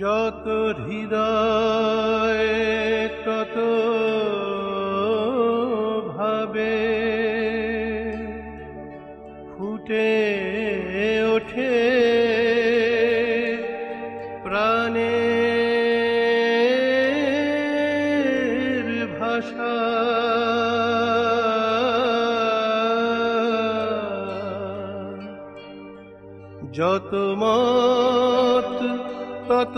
যত হৃদয় তত ভাবে ফুটে ওঠে প্রাণের ভাষা। যত মত তত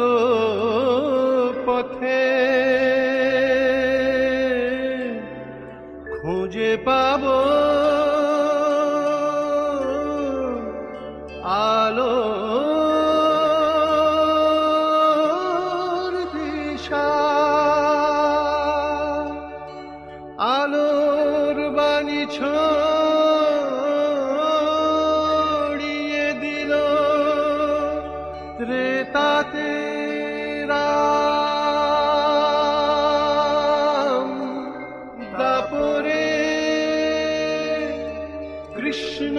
পথে খুঁজে পাব আলোর দিশা। আলোর বাণী ছড়িয়ে দিল ত্রেতাতে রাম, দাপরে কৃষ্ণ,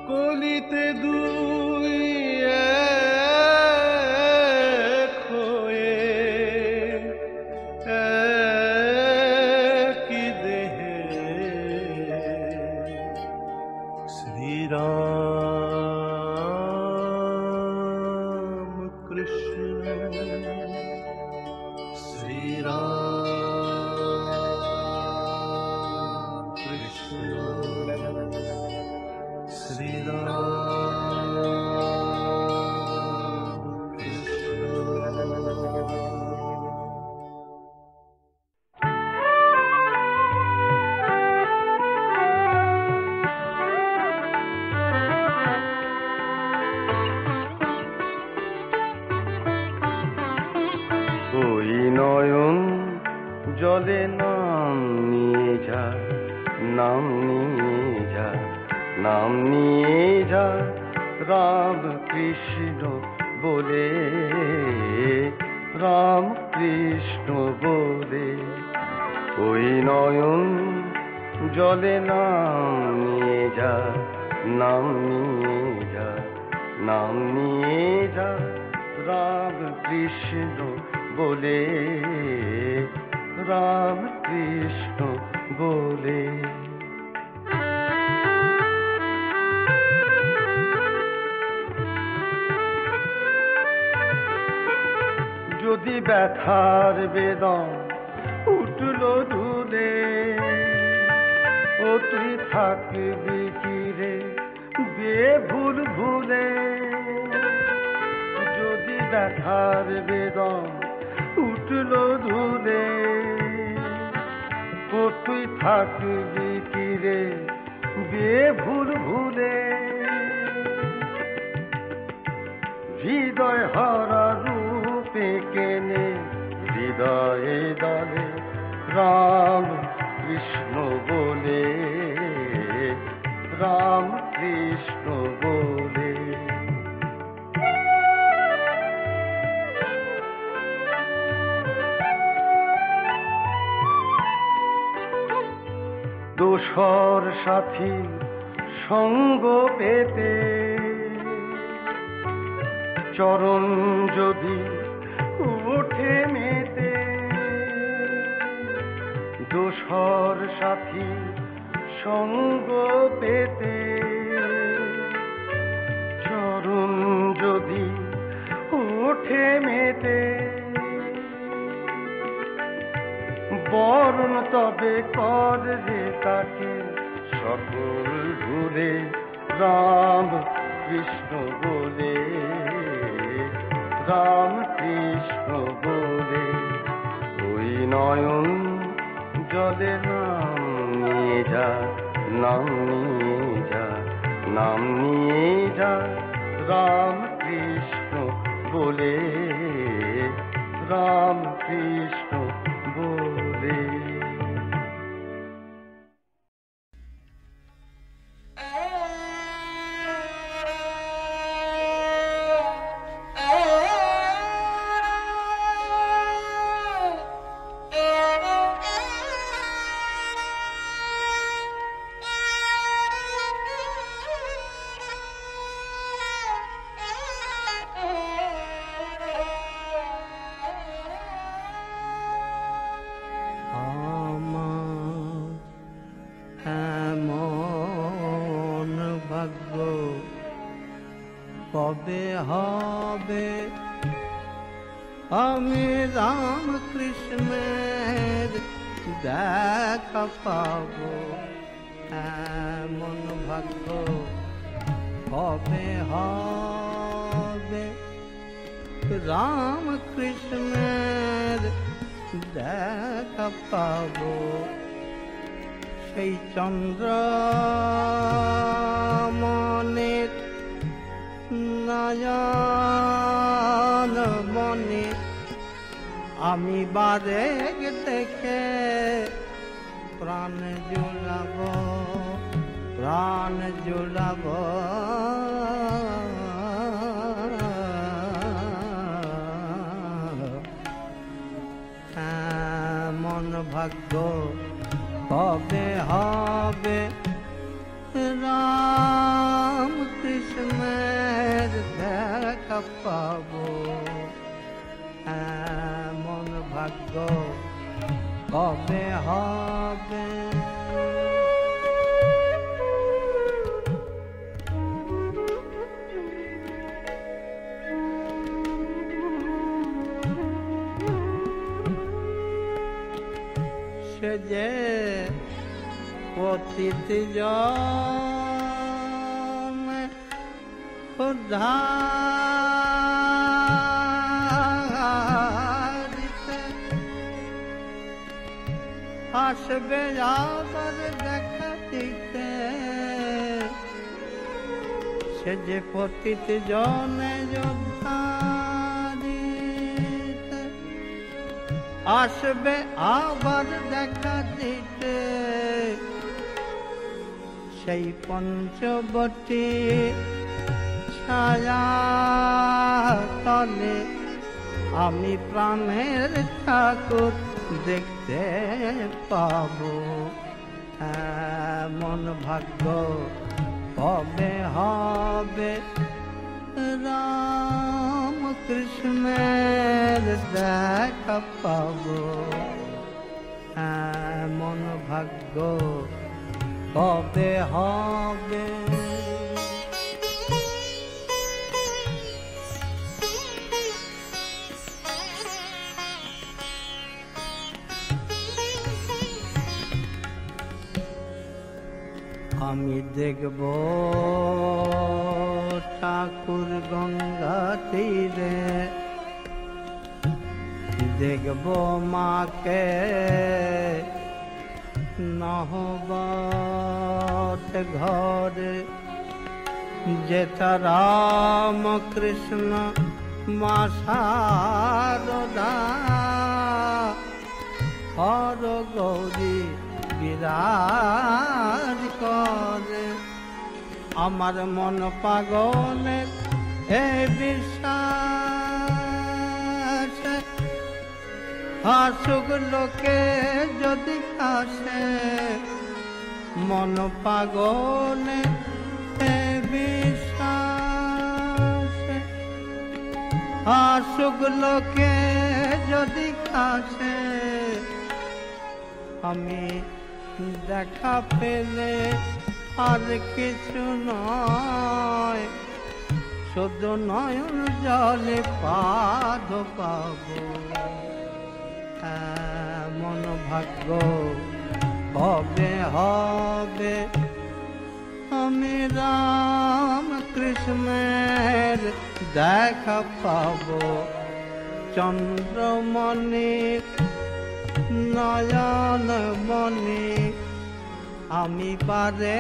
কলিতে দুই এক হয়ে একই দেহে। শ্রীরাম কৃষ্ণ, শ্রীরাম কৃষ্ণ, শ্রীরাম কৃষ্ণ। ওই নয়ন জলে নাম নিয়ে যা, নাম নিয়ে যা, নাম নিয়ে যা, রাম কৃষ্ণ বলে, রাম কৃষ্ণ বলে। ওই নয়ন জলে নাম নিয়ে যা, নাম নিয়ে যা, নাম নিয়ে যা, রাম কৃষ্ণ বলে, রাম কৃষ্ণ বলে। যদি ব্যথার বেদন উঠল দুলে, ও তুই থাকবি কি রে বেভুল ভুলে। যদি ব্যথার বেদন উঠল দুলে, ও তুই থাকবি কি রে বেভুল ভুলে। হৃদয় হরা রূপে কেনে হৃদয়ে দলে, রাম কৃষ্ণ বলে, রাম কৃষ্ণ বলে। দোসর সাথী সঙ্গ পেতে, চরণ যদি ওঠে মেতে। দোসর সাথী সঙ্গ পেতে, চরণ যদি ওঠে মেতে। বরণ তবে কর রে তাকে সকল ভুলে, রাম কৃষ্ণ বলে, রাম কৃষ্ণ বলে। ওই নয়ন জলে নাম নিয়ে যা, নাম নিয়ে যা, নাম নিয়ে যা, রাম কৃষ্ণ বলে, রাম কৃষ্ণ বলে। হবে আমি রাম কৃষ্ণের দেখা পাবো, এমন ভাগ্য কবে হবে রাম কৃষ্ণের দেখা পাবো। সেই চন্দ্র মনের নয়ন মনে আমি বারে দেখে প্রাণ জুড়াবো, প্রাণ জুড়াবো। এমন ভাগ্য কবে হবে রাম কৃষ্ণের দেখা পাবো, এমন ভাগ্য কবে হবে। সে যে পতিত জন উদ্ধারিতে আসবে আবার দেখা দিতে, সে যে পতিত জনে উদ্ধারিতে আসবে আবার দেখা দিতে, সেই পঞ্চবটী ছায়া তলে আমি প্রাণের ঠাকুর দেখতে পাবো, এমন ভাগ্য কবে হবে রাম কৃষ্ণের দেখা পাবো, এমন ভাগ্য কবে হবে। আমি দেখব ঠাকুর গঙ্গা তীরে, দেখব মাকে নহবত ঘরে, যেটা রাম কৃষ্ণ মা শারদা হর গৌরী বিরাজ করে। আমার মন পাগলের এ বিশ্বাস, হাসুক লোকে যদি হাসে, মন পাগলের এ বিশ্বাস, হাসুক লোকে যদি হাসে, আমি দেখা পেলে আর কিছু নয়, শুধু নয়ন জলে পাদ পাবো, এমন ভাগ্য কবে হবে আমি রাম কৃষ্ণের দেখা পাবো। চন্দ্রমণি নয়ন মনি আমি পারে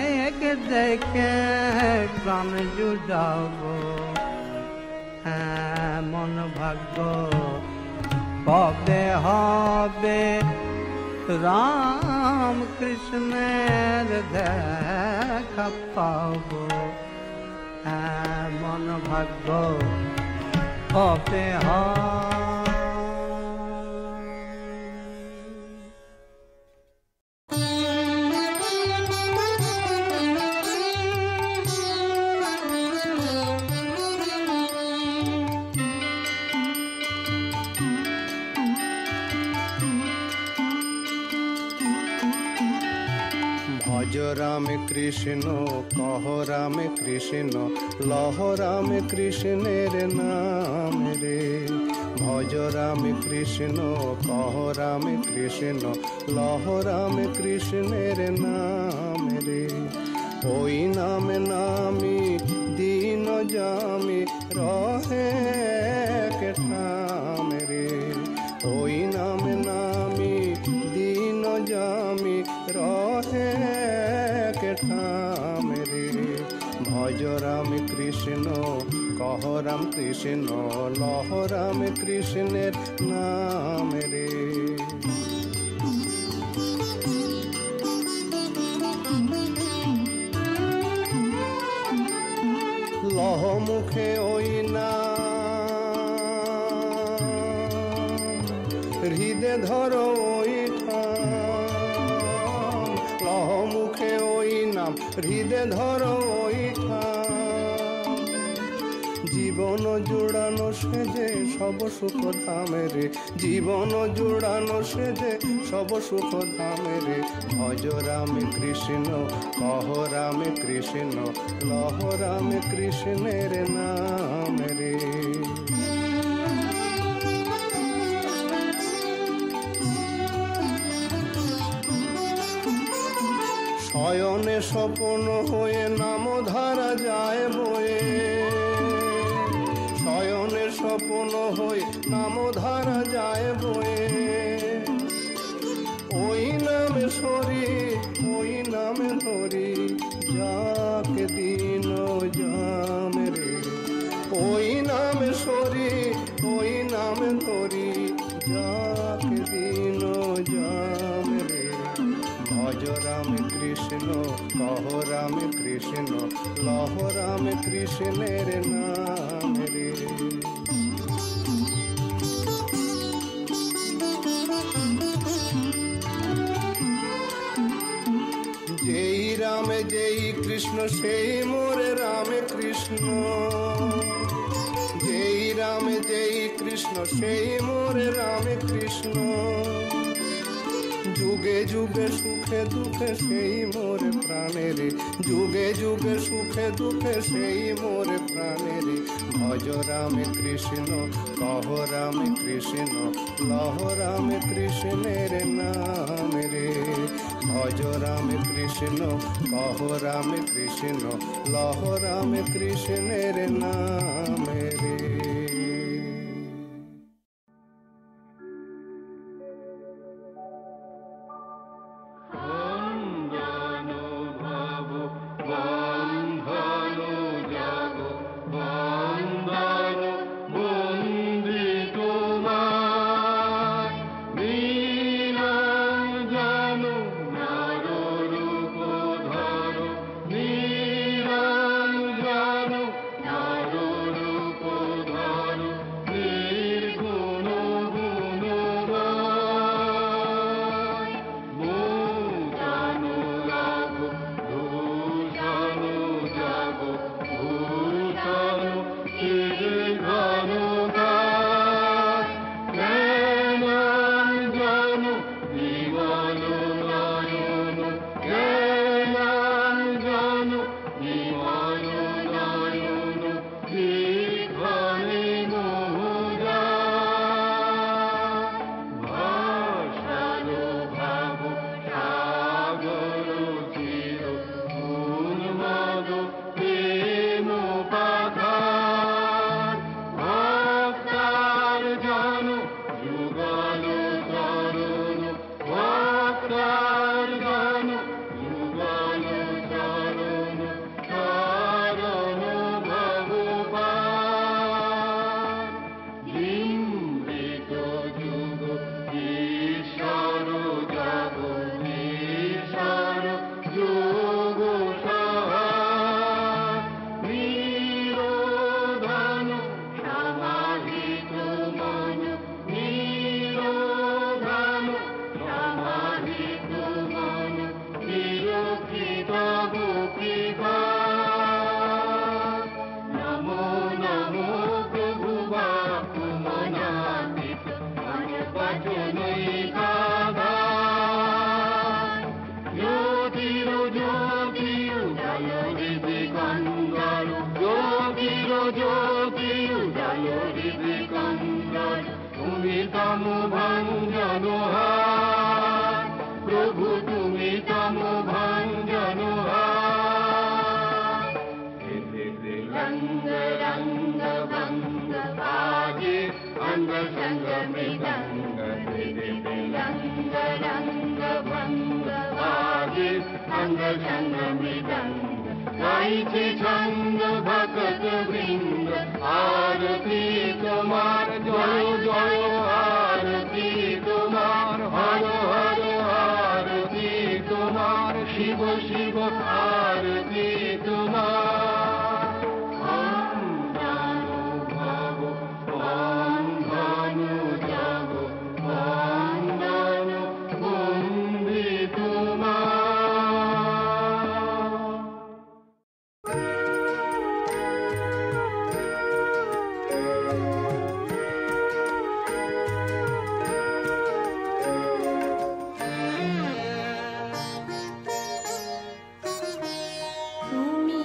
দেখে প্রাণ জুড়াবো, এমন ভাগ্য কবে হবে রাম কৃষ্ণের দেখা পাবো, এমন ভাগ্য কবে হবে। ভজ রাম কৃষ্ণ কহ রাম কৃষ্ণ লহ রাম কৃষ্ণের নাম রে। ভজ রাম কৃষ্ণ কহ রাম কৃষ্ণ লহ রাম কৃষ্ণের নাম রে। ওই নাম নামি দিন জামি রহে কে ঠাম রে। ওই নাম নামি দিন জামি রহে কে ঠাম রে। ভজ রাম কৃষ্ণ কহ রাম কৃষ্ণ লহ রাম কৃষ্ণের নাম রে। লহ মুখে ওই নাম হৃদে ধরো ওই ঠাম। লহ মুখে ওই নাম হৃদে ধরো ওই ঠাম। জীবন জুড়ানো সেজে সব সুখ ধামে রে। জীবন জুড়ানো সেজে সব সুখ ধামে রে। ভজ রাম কৃষ্ণ কহ রাম কৃষ্ণ লহ রাম কৃষ্ণের নাম রে। শয়নে স্বপন হয়ে নাম ধারা যায় বয়ে। শয়নে স্বপন হয়ে নাম ধারা যায় বয়ে। ওই নামে সরি ওই নামে ধরি যাকে দিন জাম রে। ওই নামে সরি ওই নামে ধরি যাকে দিন জাম রে। ভজ রাম কৃষ্ণ কহ রাম কৃষ্ণ লহ রাম কৃষ্ণের নাম রে। যেই রাম যেই কৃষ্ণ সেই মোরে রাম কৃষ্ণ। যেই রাম যেই কৃষ্ণ সেই মোরে রাম কৃষ্ণ। যুগে যুগে সুখে দুঃখে সেই মোর প্রাণের। যুগে যুগে সুখে দুঃখে সেই মোর প্রাণের। ভজ রাম কৃষ্ণ কহ রাম কৃষ্ণ লহ রাম কৃষ্ণের নাম রে। ভজ রাম কৃষ্ণ কহ রাম কৃষ্ণ লহ রাম কৃষ্ণের নাম রে। রূপ তম ভঞ্জন হার, প্রভু তুমি তম ভঞ্জন হার। রঙ্গ রঙ্গ ভঙ্গ বাজে অঙ্গ সঙ্গ মৃদঙ্গ, রঙ্গ রঙ্গ ভঙ্গ বাজে অঙ্গ সঙ্গ মৃদঙ্গ। গাইছে ছন্দ ভক্ত বৃন্দ, আরতি তোমার জয় জয় আরতি তোমার, হর হর আরতি তোমার, শিব শিব আরতি তোমার। ওম জানো ভব ওম ধনু জব ওম ধনু বন্দে তোমার। তুমি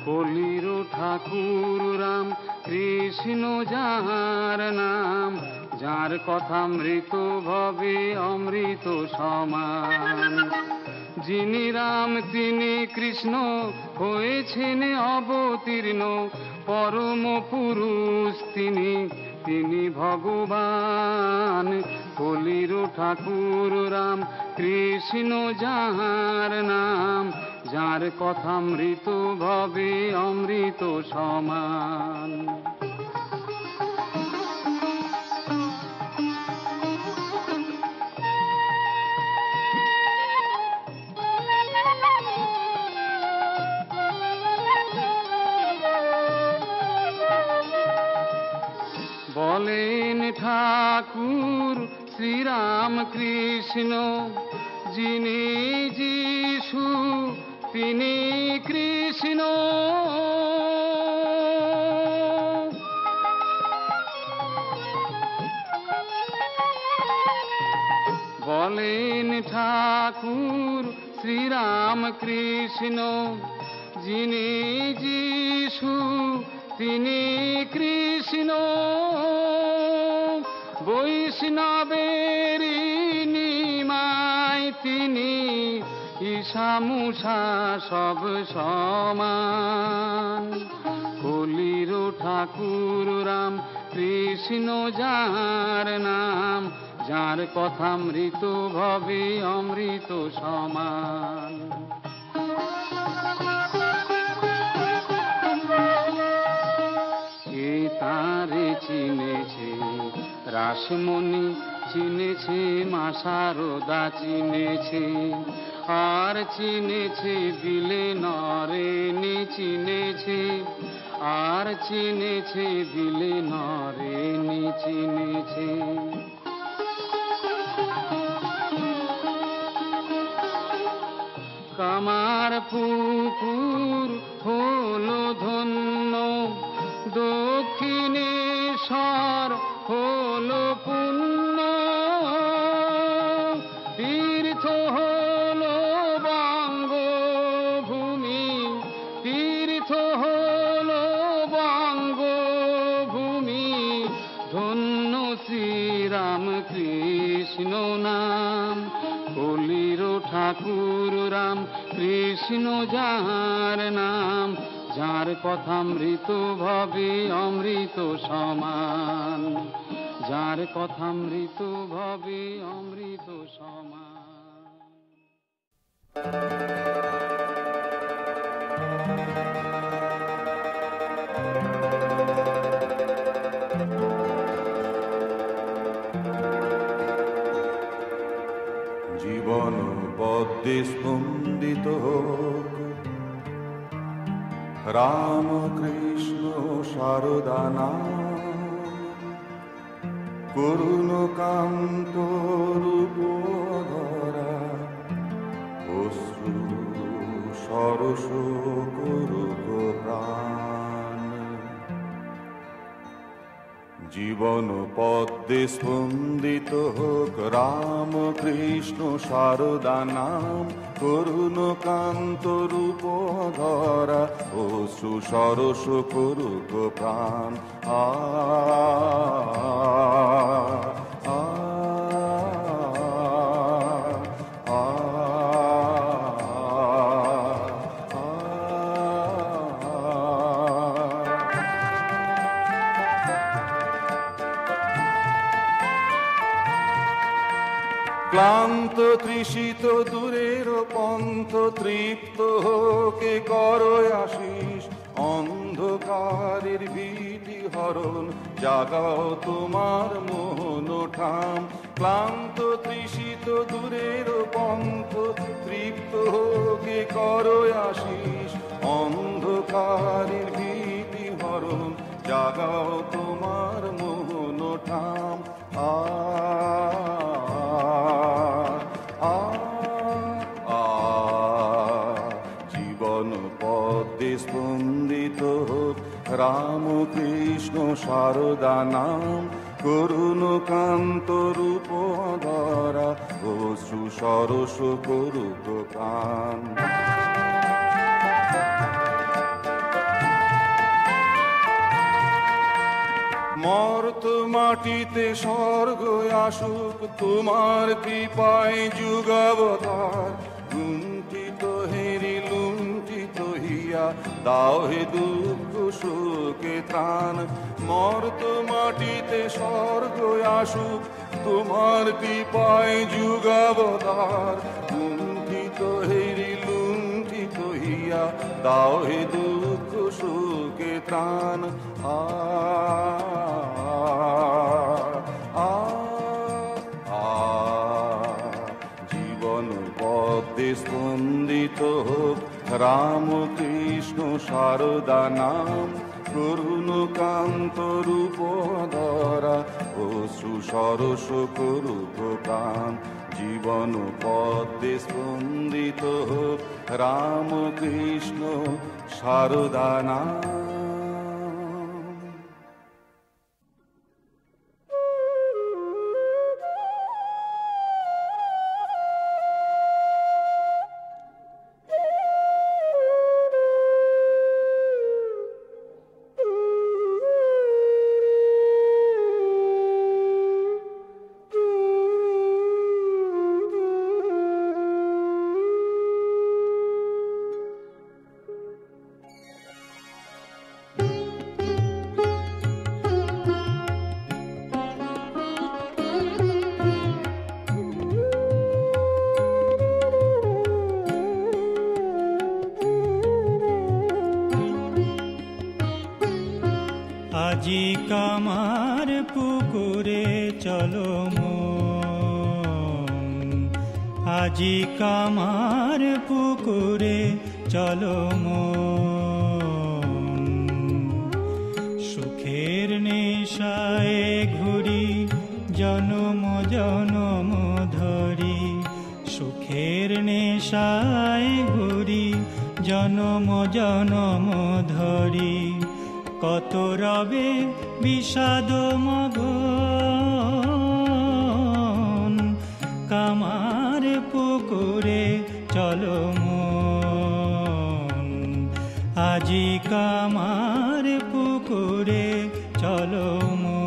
কলির ঠাকুর রাম কৃষ্ণ যাহার নাম, যার কথা মৃত ভবে অমৃত সমান। যিনি রাম তিনি কৃষ্ণ হয়েছেন অবতীর্ণ, পরম পুরুষ তিনি, তিনি ভগবান। কলির ঠাকুর রাম কৃষ্ণ যাহার নাম, যার কথা মৃত ভবে অমৃত সমান। বলেন ঠাকুর শ্রীরাম কৃষ্ণ, যিনি যিশু তিনি কৃষ্ণ। বলেন ঠাকুর শ্রীরাম কৃষ্ণ, যিনি যিশু তিনি কৃষ্ণ। বৈষ্ণবের নিমায় তিনি, ঈশা মুষা সব সমান। কলির ঠাকুর রাম কৃষ্ণ যাহার নাম, যার কথা মৃত ভবে অমৃত সমান। কে তারে চিনেছে রাসমণি, চিনেছে মা শারদা চিনেছে, আর চিনেছে বিলে নরেনি চিনেছে, আর চিনেছে বিলে নরেনি চিনেছে। কামার পুকুর হলো ধন্য, দক্ষিণেশ্বর হলো পুণ্য, তীর্থ হলো বঙ্গভূমি, তীর্থ হলো বঙ্গভূমি। ধন্য শ্রীরাম কৃষ্ণ নাম, কলির ঠাকুর রাম কৃষ্ণ যাহার নাম, যার কথা মৃত ভবে অমৃত সমান, যার কথা মৃত ভবে অমৃত সমান। জীবন পদ্মে স্পন্দিত হোক রাম কৃষ্ণ শারদা নাম, করুণ কান্ত রূপ ধরা অশ্রু সরস করুক প্রাণ। জীবন পদ্মে স্পন্দিত হোক রাম কৃষ্ণ শারদা নাম, করুণ কান্ত রূপ ধরা অশ্রু সরস করুক প্রাণ। আ ক্লান্ত তৃষিত দূরের পন্থ তৃপ্ত হোকে করো আশিস, অন্ধকারের ভীতি হরণ জাগাও তোমার মোহন ঠাম। ক্লান্ত তৃষিত দূরের পন্থ তৃপ্ত হোকে করো আশিস, অন্ধকারের ভীতি হরণ জাগাও তোমার মোহন ঠাম। আ জীবন পদ্মে স্পন্দিত হোক রাম কৃষ্ণ শারদা নাম, করুণ কান্ত রূপ ধরা অশ্রু সরস করুক প্রাণ। মাটিতে স্বর্গ আসুক তোমার কৃপায় যুগাবতার। লুণ্ঠিত হেরি লুণ্ঠিত হিয়া দাও হে দুঃখ শোকে ত্রাণ। মর্ত মাটিতে স্বর্গ আসুক তোমার কৃপায় যুগাবতার। লুণ্ঠিত হেরি লুণ্ঠিত হিয়া দাও হে দুঃখ শোকে ত্রাণ। জীবন পদ্মে স্পন্দিত হোক রাম কৃষ্ণ শারদা নাম। করুণ কান্ত রূপ ধরা অশ্রু সরস করুক প্রাণ। জীবন পদ্মে স্পন্দিত হোক রাম কৃষ্ণ শারদা নাম। আজি কামার পুকুরে চলো মন, আজি কামার পুকুরে চলো মন। সুখের নেশায় ঘুরি জনম জনম ধরি। সুখের নেশায় ঘুরি জনম জনম ধরি। কত রবে বিষাদ মগন, কামার পুকুরে চলো মন। আজি কামার পুকুরে চলো মন।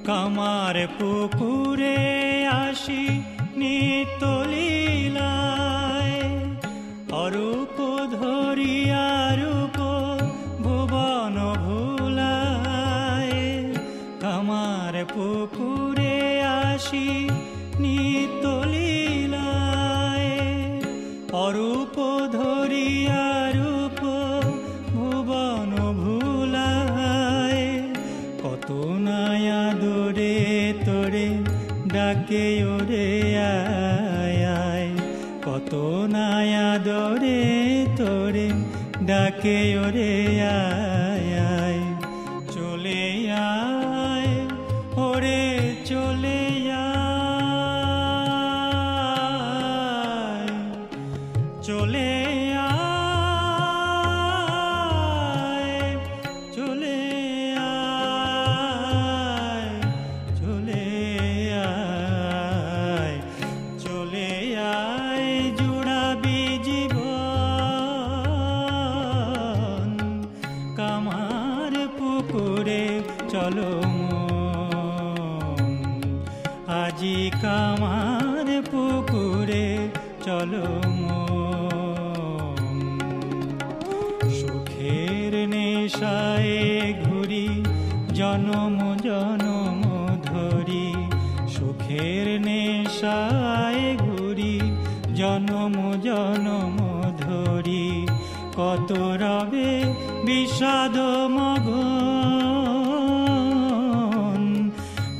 কামার পুকুরে আসি নিত্য লীলায়। অরূপ ধরিয়া রূপ ভুবন ভুলায়। কামার পুকুরে আসি নিত্য লীলায়। অরূপ ধরিয়া রূপ ভুবন ভুলায়। কত নায়া দরে তোরে ডাকে ওরে আয় আয়। কত নায়া দরে তোরে ডাকে ওরে আয় আয়। চলে আয় ওরে চলে আয়। চলে আয় চলে আয়। চলে আয় চলে আয় জুড়াবি জীবন। কামার পুকুরে চলো মন, আজি কামার পুকুরে চলো মন। সুখের নেশায় ঘুরি জনম জনম ধরি। সুখের নেশায় ঘুরি জনম জনম ধরি। কত রবে বিষাদ মগন,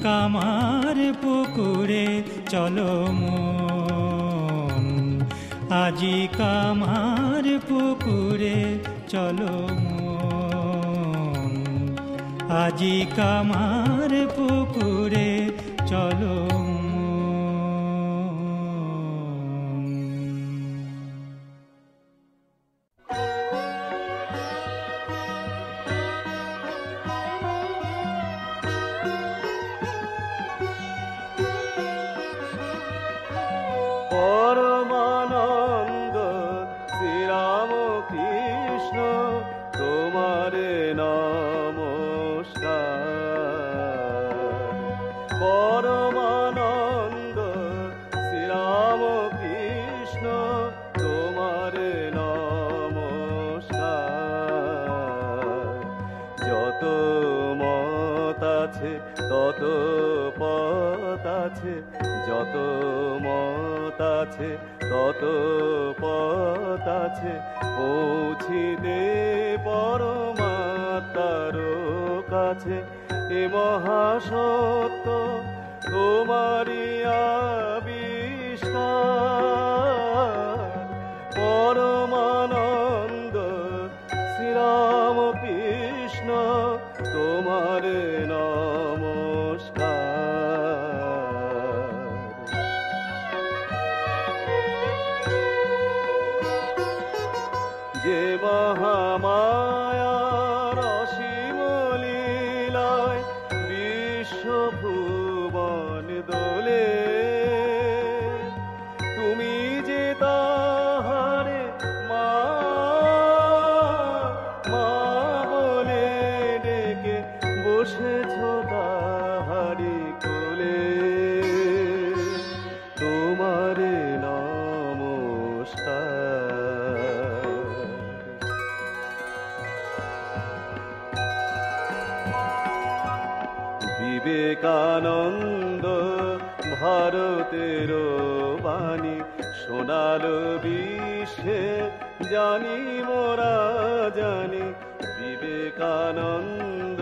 কামার পুকুরে চলো মন। আজি কামার পুকুরে চলো মন। আজি কামার পুকুরে চলো পরমানন্দ শ্রীরাম কৃষ্ণ তোমারে নমস্কার। পরমানন্দ শ্রীরাম কৃষ্ণ তোমারে নমস্কার। যত মত আছে তত পথ আছে, যত মত আছে তত পথ আছে, পৌঁছিতে পরমাত্মার কাছে। এ মহাসত্য তোমারি আবিষ্কার। পরমানন্দ শ্রীরাম কৃষ্ণ তোমার নমস্কার। যে মহামায়ার অসীম লীলায় বিশ্বভুবন দোলে, তুমি যে তাহারে মা মা বলে ডেকে বসেছ তাহারি কোলে। তোমারে নমস্কার। বিবেকানন্দ ভারতের বাণী শোনালো বিশ্বে, জানি মোরা জানি। বিবেকানন্দ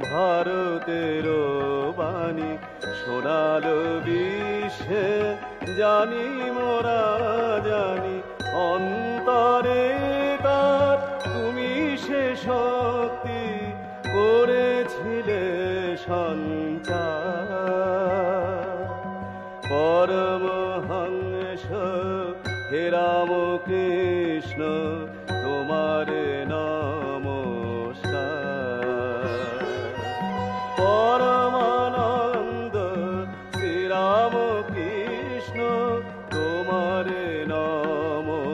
ভারতের বাণী শোনালো বিশ্বে, জানি মোরা জানি। অন্তরে তার তুমি সে শক্তি করেছিলে সঞ্চার। পরমহংস হে রাম কৃষ্ণ তোমারে নমস্কার। পরমানন্দ শ্রীরাম কৃষ্ণ তোমারে নমস্কার।